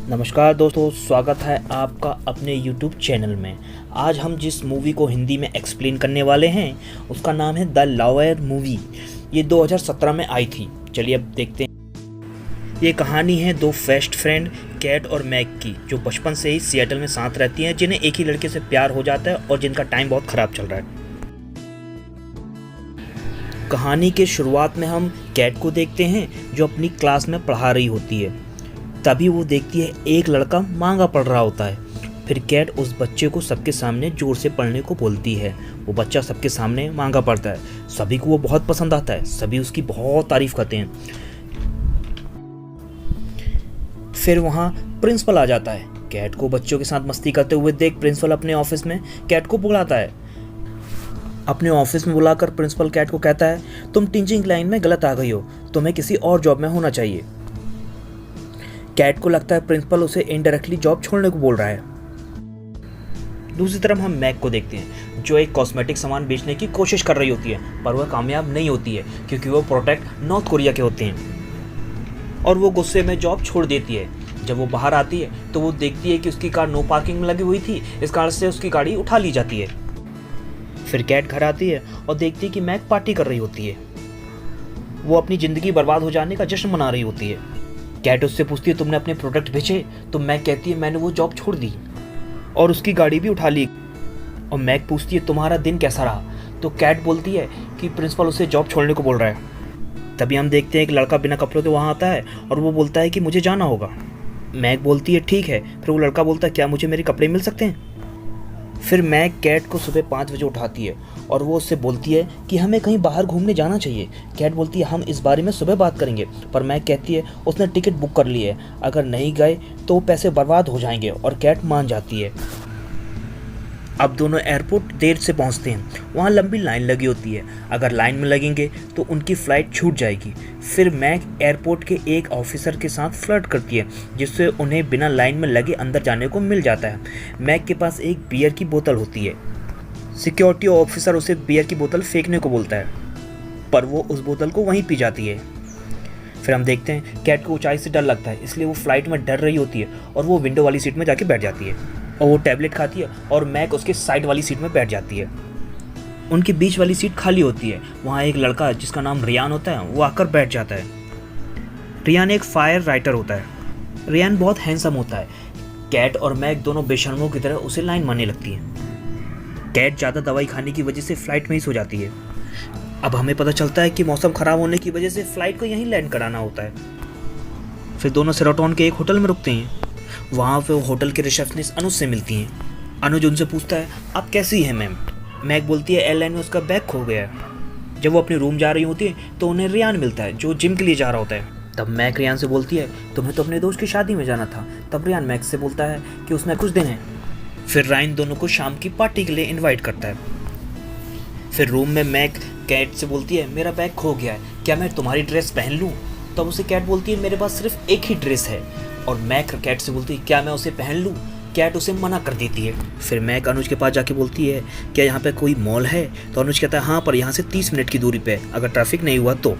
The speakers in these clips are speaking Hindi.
नमस्कार दोस्तों, स्वागत है आपका अपने YouTube चैनल में। आज हम जिस मूवी को हिंदी में एक्सप्लेन करने वाले हैं उसका नाम है द लॉयर मूवी। ये 2017 में आई थी। चलिए अब देखते हैं। ये कहानी है दो बेस्ट फ्रेंड कैट और मैक की, जो बचपन से ही सिएटल में साथ रहती हैं, जिन्हें एक ही लड़के से प्यार हो जाता है और जिनका टाइम बहुत ख़राब चल रहा है। कहानी के शुरुआत में हम कैट को देखते हैं जो अपनी क्लास में पढ़ा रही होती है। तभी वो देखती है एक लड़का मांगा पढ़ रहा होता है। फिर कैट उस बच्चे को सबके सामने जोर से पढ़ने को बोलती है। वो बच्चा सबके सामने मांगा पढ़ता है। सभी को वो बहुत पसंद आता है, सभी उसकी बहुत तारीफ करते हैं। फिर वहाँ प्रिंसिपल आ जाता है। कैट को बच्चों के साथ मस्ती करते हुए देख प्रिंसिपल अपने ऑफिस में कैट को बुलाता है। अपने ऑफिस में बुलाकर प्रिंसिपल कैट को कहता है, तुम टीचिंग लाइन में गलत आ गई हो, तुम्हें किसी और जॉब में होना चाहिए। कैट को लगता है प्रिंसिपल उसे इनडायरेक्टली जॉब छोड़ने को बोल रहा है। दूसरी तरफ हम मैक को देखते हैं जो एक कॉस्मेटिक सामान बेचने की कोशिश कर रही होती है, पर वह कामयाब नहीं होती है क्योंकि वो प्रोटेक्ट नॉर्थ कोरिया के होते हैं और वो गुस्से में जॉब छोड़ देती है। जब वो बाहर आती है तो वो देखती है कि उसकी कार नो पार्किंग में लगी हुई थी, इस कारण से उसकी गाड़ी उठा ली जाती है। फिर कैट घर आती है और देखती है कि मैक पार्टी कर रही होती है। वो अपनी ज़िंदगी बर्बाद हो जाने का जश्न मना रही होती है। कैट उससे पूछती है, तुमने अपने प्रोडक्ट बेचे? तो मैक कहती है, मैंने वो जॉब छोड़ दी और उसकी गाड़ी भी उठा ली। और मैक पूछती है, तुम्हारा दिन कैसा रहा? तो कैट बोलती है कि प्रिंसिपल उसे जॉब छोड़ने को बोल रहा है। तभी हम देखते हैं एक लड़का बिना कपड़ों के वहाँ आता है और वो बोलता है कि मुझे जाना होगा। मैक बोलती है ठीक है। फिर वो लड़का बोलता है, क्या मुझे मेरे कपड़े मिल सकते हैं? फिर मैक कैट को सुबह 5 बजे उठाती है और वो उससे बोलती है कि हमें कहीं बाहर घूमने जाना चाहिए। कैट बोलती है, हम इस बारे में सुबह बात करेंगे। पर मैक कहती है उसने टिकट बुक कर ली है, अगर नहीं गए तो पैसे बर्बाद हो जाएंगे, और कैट मान जाती है। अब दोनों एयरपोर्ट देर से पहुंचते हैं। वहाँ लंबी लाइन लगी होती है, अगर लाइन में लगेंगे तो उनकी फ़्लाइट छूट जाएगी। फिर मैक एयरपोर्ट के एक ऑफिसर के साथ फ्लर्ट करती है, जिससे उन्हें बिना लाइन में लगे अंदर जाने को मिल जाता है। मैक के पास एक बियर की बोतल होती है। सिक्योरिटी ऑफिसर उसे बियर की बोतल फेंकने को बोलता है, पर वो उस बोतल को वहीं पी जाती है। फिर हम देखते हैं कैट को ऊंचाई से डर लगता है, इसलिए वो फ्लाइट में डर रही होती है और वो विंडो वाली सीट में जाके बैठ जाती है और वो टैबलेट खाती है और मैक उसके साइड वाली सीट में बैठ जाती है। उनकी बीच वाली सीट खाली होती है। वहाँ एक लड़का जिसका नाम रियान होता है वो आकर बैठ जाता है। रियान एक फायर राइटर होता है। रियान बहुत हैंडसम होता है। कैट और मैक दोनों बेशर्मों की तरह उसे लाइन मारने लगती है। कैट ज़्यादा दवाई खाने की वजह से फ्लाइट में ही सो जाती है। अब हमें पता चलता है कि मौसम ख़राब होने की वजह से फ़्लाइट को यहीं लैंड कराना होता है। फिर दोनों सेरोटोन के एक होटल में रुकते हैं। वहाँ पे वो होटल के रिसेप्शनिस्ट अनुज से मिलती हैं। अनुज उनसे पूछता है, आप कैसी हैं मैम? मैक बोलती है, एयरलाइन में उसका बैग खो गया है। जब वो अपनी रूम जा रही होती है तो उन्हें रियान मिलता है जो जिम के लिए जा रहा होता है। तब मैक रियान से बोलती है, तुम्हें तो अपने दोस्त की शादी में जाना था। तब रियान मैक से बोलता है कि उसमें कुछ दिन है। फिर रायन दोनों को शाम की पार्टी के लिए इन्वाइट करता है। फिर रूम में मैक कैट से बोलती है, मेरा बैग खो गया है, क्या मैं तुम्हारी ड्रेस पहन लूँ? तब उसे कैट बोलती है, मेरे पास सिर्फ एक ही ड्रेस है। और मैक कैट से बोलती है, क्या मैं उसे पहन लूँ? कैट उसे मना कर देती है। फिर मैक अनुज के पास जाके बोलती है, क्या यहाँ पे कोई मॉल है? तो अनुज कहता है, हाँ, पर यहाँ से 30 मिनट की दूरी पे, अगर ट्रैफिक नहीं हुआ तो।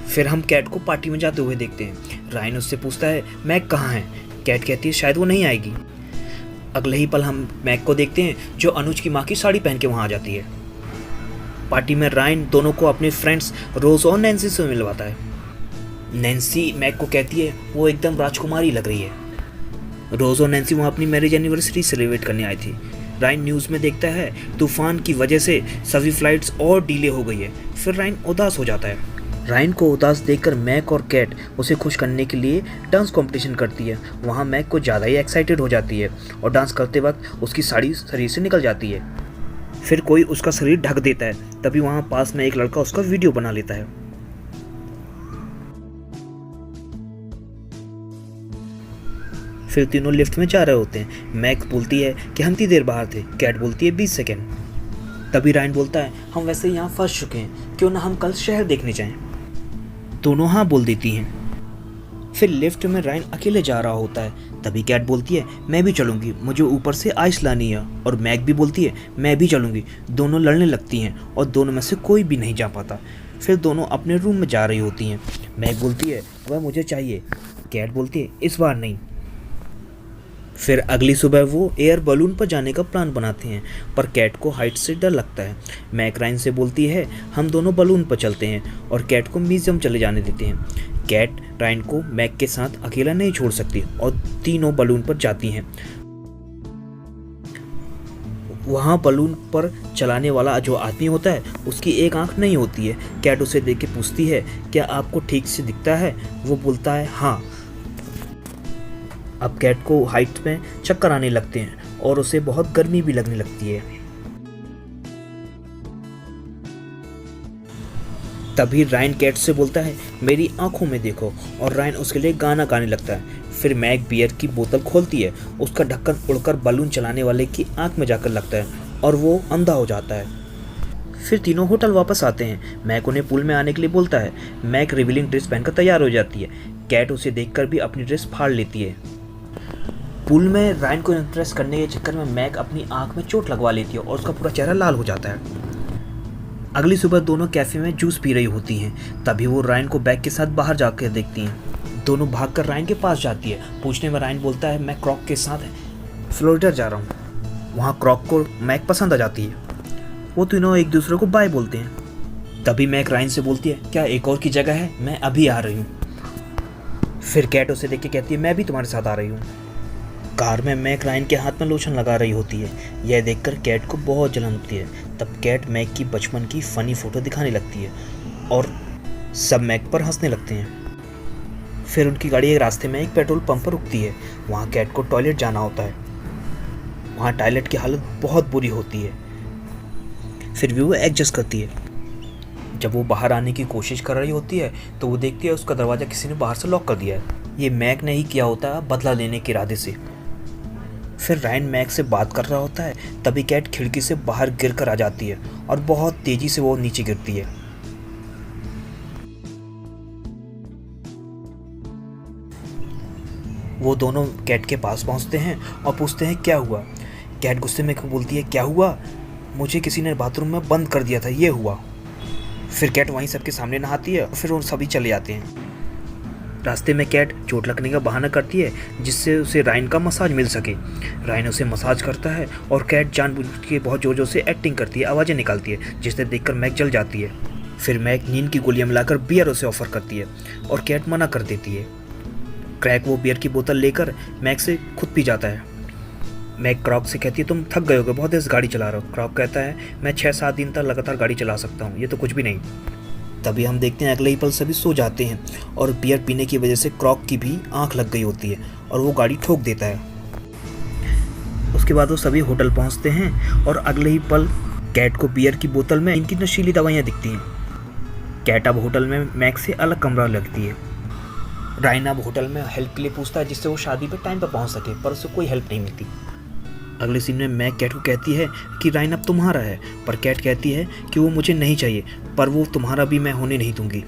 फिर हम कैट को पार्टी में जाते हुए देखते हैं। रायन उससे पूछता है, मैक कहाँ है? कैट कहती है, शायद वो नहीं आएगी। अगले ही पल हम मैक को देखते हैं जो अनुज की माँ की साड़ी पहन के वहाँ आ जाती है। पार्टी में रायन दोनों को अपने फ्रेंड्स रोज और नैन्सी से मिलवाता है। नैन्सी मैक को कहती है वो एकदम राजकुमारी लग रही है। रोज और नैन्सी वहाँ अपनी मैरिज एनिवर्सरी सेलिब्रेट करने आई थी। रायन न्यूज़ में देखता है तूफान की वजह से सभी फ्लाइट्स और डिले हो गई है। फिर रायन उदास हो जाता है। रायन को उदास देखकर मैक और कैट उसे खुश करने के लिए डांस कंपटीशन करती है। वहाँ मैक को ज़्यादा ही एक्साइटेड हो जाती है और डांस करते वक्त उसकी साड़ी शरीर से निकल जाती है। फिर कोई उसका शरीर ढक देता है। तभी वहाँ पास में एक लड़का उसका वीडियो बना लेता है। फिर तीनों लिफ्ट में जा रहे होते हैं। मैक बोलती है कि हम इतनी देर बाहर थे। कैट बोलती है 20 सेकेंड। तभी रायन बोलता है, हम वैसे यहाँ फंस चुके हैं, क्यों ना हम कल शहर देखने जाएं? दोनों हाँ बोल देती हैं। फिर लिफ्ट में रायन अकेले जा रहा होता है। तभी कैट बोलती है, मैं भी चलूँगी, मुझे ऊपर से आइस लानी है। और मैक भी बोलती है, मैं भी चलूँगी। दोनों लड़ने लगती हैं और दोनों में से कोई भी नहीं जा पाता। फिर दोनों अपने रूम में जा रही होती हैं। मैक बोलती है, वह मुझे चाहिए। कैट बोलती है, इस बार नहीं। फिर अगली सुबह वो एयर बलून पर जाने का प्लान बनाते हैं, पर कैट को हाइट से डर लगता है। मैक रायन से बोलती है हम दोनों बलून पर चलते हैं और कैट को म्यूजियम चले जाने देते हैं। कैट रायन को मैक के साथ अकेला नहीं छोड़ सकती और तीनों बलून पर जाती हैं। वहाँ बलून पर चलाने वाला जो आदमी होता है उसकी एक आंख नहीं होती है। कैट उसे देख के पूछती है क्या आपको ठीक से दिखता है? वो बोलता है हाँ। अब कैट को हाइट में चक्कर आने लगते हैं और उसे बहुत गर्मी भी लगने लगती है। तभी रायन कैट से बोलता है मेरी आंखों में देखो, और रायन उसके लिए गाना गाने लगता है। फिर मैक बियर की बोतल खोलती है, उसका ढक्कन उड़कर बलून चलाने वाले की आंख में जाकर लगता है और वो अंधा हो जाता है। फिर तीनों होटल वापस आते हैं। मैक उन्हें पूल में आने के लिए बोलता है। मैक रिवीलिंग ड्रेस पहनकर तैयार हो जाती है। कैट उसे देखकर भी अपनी ड्रेस फाड़ लेती है। पूल में रायन को इम्प्रेस करने के चक्कर में मैक अपनी आंख में चोट लगवा लेती है और उसका पूरा चेहरा लाल हो जाता है। अगली सुबह दोनों कैफे में जूस पी रही होती हैं। तभी वो रायन को बैग के साथ बाहर जाकर देखती हैं। दोनों भागकर रायन के पास जाती है। पूछने में रायन बोलता है मैं क्रॉक के साथ फ्लोरिडा जा रहा हूँ। वहाँ क्रॉक को मैक पसंद आ जाती है। वो तीनों एक दूसरे को बाय बोलते हैं। तभी मैक रायन से बोलती है क्या एक और की जगह है? मैं अभी आ रही हूँ। फिर कैट उसे देख के कहती है मैं भी तुम्हारे साथ आ रही हूँ। कार में मैक रायन के हाथ में लोशन लगा रही होती है। यह देखकर कैट को बहुत जलन होती है। तब कैट मैक की बचपन की फ़नी फ़ोटो दिखाने लगती है और सब मैक पर हंसने लगते हैं। फिर उनकी गाड़ी एक रास्ते में एक पेट्रोल पंप पर रुकती है। वहाँ कैट को टॉयलेट जाना होता है। वहाँ टॉयलेट की हालत बहुत बुरी होती है। फिर भी वो एडजस्ट करती है। जब वो बाहर आने की कोशिश कर रही होती है तो वो देखती है उसका दरवाज़ा किसी ने बाहर से लॉक कर दिया है। ये मैक ने ही किया होता है बदला लेने के इरादे से। फिर रायन मैक से बात कर रहा होता है। तभी कैट खिड़की से बाहर गिर कर आ जाती है और बहुत तेजी से वो नीचे गिरती है। वो दोनों कैट के पास पहुंचते हैं और पूछते हैं क्या हुआ। कैट गुस्से में बोलती है क्या हुआ? मुझे किसी ने बाथरूम में बंद कर दिया था, ये हुआ। फिर कैट वहीं सबके सामने नहाती है और फिर वो सभी चले जाते हैं। रास्ते में कैट चोट लगने का बहाना करती है जिससे उसे रायन का मसाज मिल सके। रायन उसे मसाज करता है और कैट जानबूझ के बहुत जोर जोर से एक्टिंग करती है, आवाज़ें निकालती है जिसे देखकर मैक जल जाती है। फिर मैक नींद की गोलियां मिलाकर बियर उसे ऑफर करती है और कैट मना कर देती है। क्रैक वो बियर की बोतल लेकर मैक से खुद पी जाता है। मैक क्रॉक से कहती है तुम थक गए होगे, बहुत देर गाड़ी चला रहे हो। क्रॉक कहता है मैं 6-7 दिन तक लगातार गाड़ी चला सकता हूँ, ये तो कुछ भी नहीं। तभी हम देखते हैं अगले ही पल सभी सो जाते हैं और बियर पीने की वजह से क्रॉक की भी आंख लग गई होती है और वो गाड़ी ठोक देता है। उसके बाद वो सभी होटल पहुंचते हैं और अगले ही पल कैट को बियर की बोतल में इनकी नशीली दवाइयाँ दिखती हैं। कैट अब होटल में मैक से अलग कमरा लगती है। रायन अब होटल में हेल्प के लिए पूछता है जिससे वो शादी पे टाइम पर पहुंच सके, पर उसे कोई हेल्प नहीं मिलती। अगले सीन में मैक कैट को कहती है कि रायन अब तुम्हारा है, पर कैट कहती है कि वो मुझे नहीं चाहिए, पर वो तुम्हारा भी मैं होने नहीं दूंगी।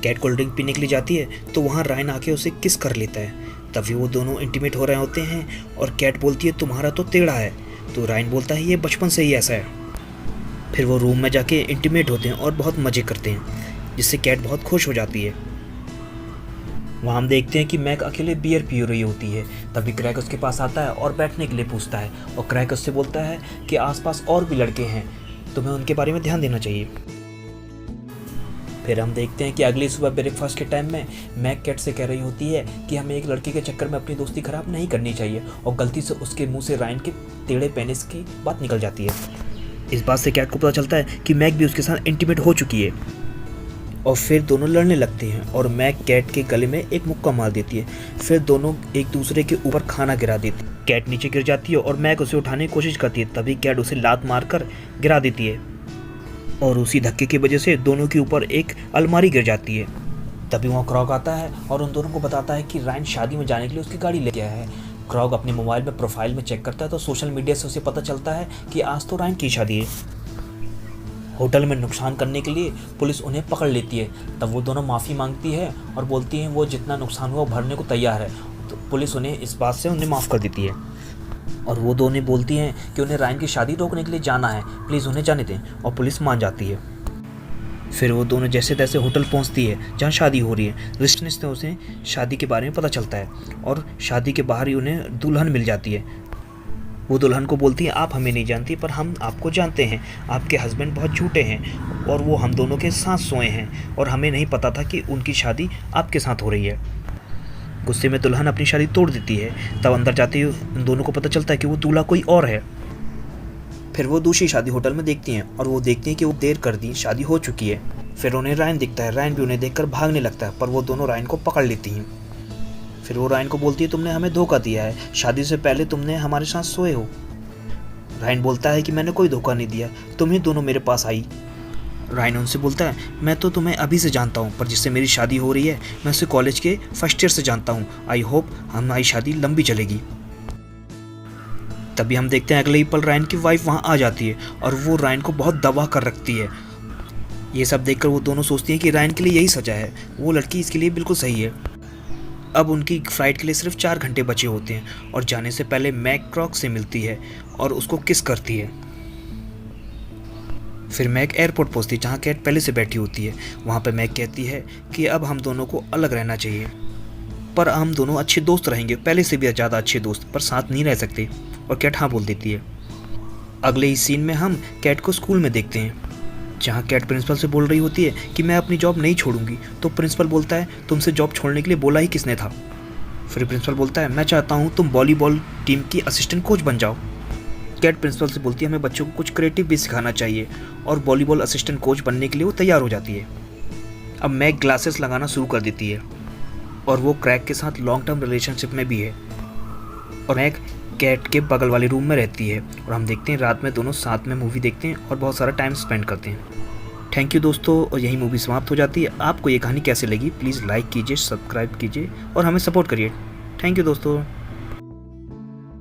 कैट कोल्ड ड्रिंक पीने के लिए जाती है तो वहाँ रायन आके उसे किस कर लेता है। तभी वो दोनों इंटीमेट हो रहे होते हैं और कैट बोलती है तुम्हारा तो टेढ़ा है, तो रायन बोलता है ये बचपन से ही ऐसा है। फिर वो रूम में जाके इंटीमेट होते हैं और बहुत मज़े करते हैं जिससे कैट बहुत खुश हो जाती है। वहाँ हम देखते हैं कि मैक अकेले बियर पी रही होती है। तभी क्रैक उसके पास आता है और बैठने के लिए पूछता है और क्रैक उससे बोलता है कि आसपास और भी लड़के हैं, तुम्हें उनके बारे में ध्यान देना चाहिए। फिर हम देखते हैं कि अगली सुबह ब्रेकफास्ट के टाइम में मैक कैट से कह रही होती है कि हमें एक लड़के के चक्कर में अपनी दोस्ती खराब नहीं करनी चाहिए, और गलती से उसके मुंह से रायन के टेढ़े पेनिस की बात निकल जाती है। इस बात से कैट को पता चलता है कि मैक भी उसके साथ इंटीमेट हो चुकी है और फिर दोनों लड़ने लगते हैं और मैक कैट के गले में एक मुक्का मार देती है। फिर दोनों एक दूसरे के ऊपर खाना गिरा देती है। कैट नीचे गिर जाती है और मैक उसे उठाने की कोशिश करती है। तभी कैट उसे लात मारकर गिरा देती है और उसी धक्के की वजह से दोनों के ऊपर एक अलमारी गिर जाती है। तभी वहाँ क्रॉक आता है और उन दोनों को बताता है कि रायन शादी में जाने के लिए उसकी गाड़ी लेके आया है। क्रॉक अपने मोबाइल में प्रोफाइल में चेक करता है तो सोशल मीडिया से उसे पता चलता है कि आज तो रायन की शादी है। होटल में नुकसान करने के लिए पुलिस उन्हें पकड़ लेती है। तब वो दोनों माफ़ी मांगती है और बोलती हैं वो जितना नुकसान हुआ वो भरने को तैयार है। तो पुलिस उन्हें इस बात से उन्हें माफ़ कर देती है और वो दोनों बोलती हैं कि उन्हें रायन की शादी रोकने के लिए जाना है, प्लीज़ उन्हें जाने दें, और पुलिस मान जाती है। फिर वो दोनों जैसे तैसे होटल पहुंचती है जहां शादी हो रही है। रिसेप्शनिस्ट से उसे शादी के बारे में पता चलता है और शादी के बाहर ही उन्हें दुल्हन मिल जाती है। वो दुल्हन को बोलती है, आप हमें नहीं जानती पर हम आपको जानते हैं। आपके हस्बैंड बहुत झूठे हैं और वो हम दोनों के साथ सोए हैं और हमें नहीं पता था कि उनकी शादी आपके साथ हो रही है। गुस्से में दुल्हन अपनी शादी तोड़ देती है। तब अंदर जाते ही उन दोनों को पता चलता है कि वो दूल्हा कोई और है। फिर वो दूसरी शादी होटल में देखती हैं और वो देखती हैं कि वो देर कर दी शादी हो चुकी है। फिर उन्हें रायन दिखता है। रायन भी उन्हें देखकर भागने लगता है पर वो दोनों रायन को पकड़ लेती हैं। फिर वो रायन को बोलती है, तुमने हमें धोखा दिया है, शादी से पहले तुमने हमारे साथ सोए हो। रायन बोलता है कि मैंने कोई धोखा नहीं दिया, तुम ही दोनों मेरे पास आई। रायन उनसे बोलता है, मैं तो तुम्हें अभी से जानता हूँ पर जिससे मेरी शादी हो रही है मैं उसे कॉलेज के फर्स्ट ईयर से जानता हूँ। आई होप हमारी शादी लंबी चलेगी। तभी हम देखते हैं अगले ही पल रायन की वाइफ वहाँ आ जाती है और वो रायन को बहुत दबा कर रखती है। ये सब देखकर वो दोनों सोचती हैं कि रायन के लिए यही सजा है, वो लड़की इसके लिए बिल्कुल सही है। अब उनकी फ्लाइट के लिए सिर्फ 4 घंटे बचे होते हैं और जाने से पहले मैक क्रॉक से मिलती है और उसको किस करती है। फिर मैक एयरपोर्ट पहुंचती है जहां कैट पहले से बैठी होती है। वहां पे मैक कहती है कि अब हम दोनों को अलग रहना चाहिए, पर हम दोनों अच्छे दोस्त रहेंगे, पहले से भी ज़्यादा अच्छे दोस्त, पर साथ नहीं रह सकते। और कैट हाँ बोल देती है। अगले ही सीन में हम कैट को स्कूल में देखते हैं जहाँ कैट प्रिंसिपल से बोल रही होती है कि मैं अपनी जॉब नहीं छोड़ूंगी। तो प्रिंसिपल बोलता है, तुमसे जॉब छोड़ने के लिए बोला ही किसने था। फिर प्रिंसिपल बोलता है, मैं चाहता हूँ तुम वॉलीबॉल टीम की असिस्टेंट कोच बन जाओ। कैट प्रिंसिपल से बोलती है, हमें बच्चों को कुछ क्रिएटिव भी सिखाना चाहिए और वॉलीबॉल असिस्टेंट कोच बनने के लिए वो तैयार हो जाती है। अब मैक ग्लासेस लगाना शुरू कर देती है और वो क्रैक के साथ लॉन्ग टर्म रिलेशनशिप में भी है और मैक कैट के बगल वाले रूम में रहती है। और हम देखते हैं रात में दोनों साथ में मूवी देखते हैं और बहुत सारा टाइम स्पेंड करते हैं। थैंक यू दोस्तों, और यही मूवी समाप्त हो जाती है। आपको ये कहानी कैसे लगी प्लीज़ लाइक कीजिए, सब्सक्राइब कीजिए और हमें सपोर्ट करिए। थैंक यू दोस्तों।